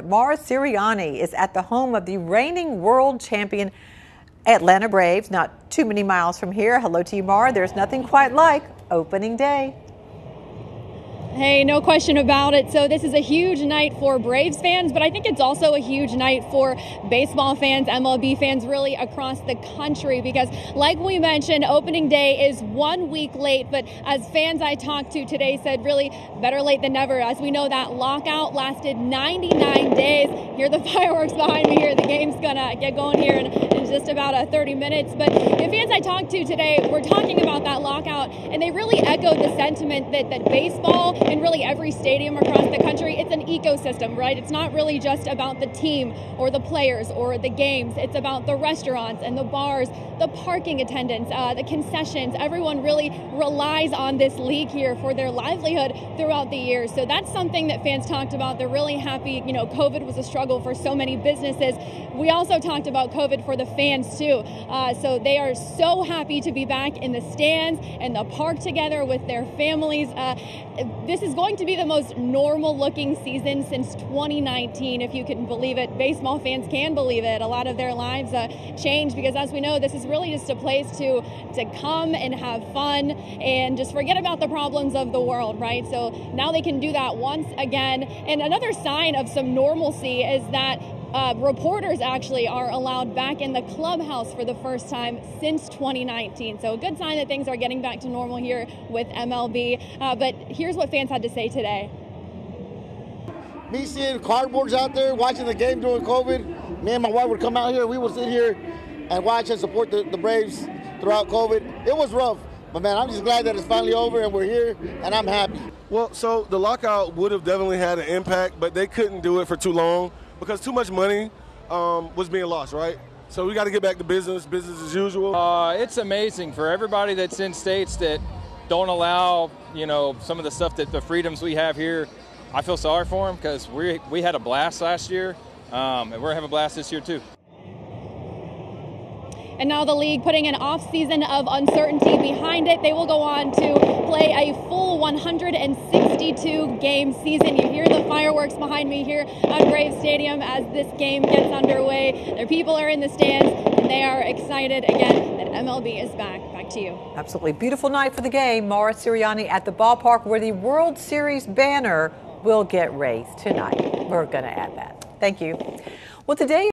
Maura Sirianni is at the home of the reigning world champion Atlanta Braves, not too many miles from here. Hello to you, Maura. There's nothing quite like opening day. Hey, no question about it. So this is a huge night for Braves fans, but I think it's also a huge night for baseball fans, MLB fans, really across the country, because like we mentioned, opening day is 1 week late, but as fans I talked to today said, really better late than never. As we know, that lockout lasted 99 days. Hear the fireworks behind me here. The game's gonna get going here in just about 30 minutes. But the fans I talked to today were talking about that lockout, and they really echoed the sentiment that baseball and really every stadium across the country, it's an ecosystem, right? It's not really just about the team or the players or the games. It's about the restaurants and the bars, the parking attendants, the concessions. Everyone really relies on this league here for their livelihood throughout the year. So that's something that fans talked about. They're really happy. You know, COVID was a struggle for so many businesses. We also talked about COVID for the fans too. So they are so happy to be back in the stands and the park together with their families. This is going to be the most normal looking season since 2019, if you can believe it. Baseball fans can believe it. A lot of their lives changed because, as we know, this is really just a place to come and have fun and just forget about the problems of the world, right? So now they can do that once again. And another sign of some normalcy is that reporters actually are allowed back in the clubhouse for the first time since 2019. So a good sign that things are getting back to normal here with MLB. But here's what fans had to say today. Me seeing cardboards out there, watching the game during COVID, me and my wife would come out here, we would sit here and watch and support the Braves throughout COVID. It was rough, but man, I'm just glad that it's finally over and we're here, and I'm happy. Well, so the lockout would have definitely had an impact, but they couldn't do it for too long because too much money was being lost, right? So we got to get back to business as usual. It's amazing for everybody that's in states that don't allow, you know, some of the stuff that the freedoms we have here. I feel sorry for them because we had a blast last year, and we're gonna have a blast this year too. And now the league putting an off-season of uncertainty behind it. They will go on to play a full 162-game season. You hear the fireworks behind me here at Braves Stadium as this game gets underway. Their people are in the stands, and they are excited again that MLB is back. Back to you. Absolutely beautiful night for the game. Maura Sirianni at the ballpark where the World Series banner will get raised tonight. We're going to add that. Thank you. Well, today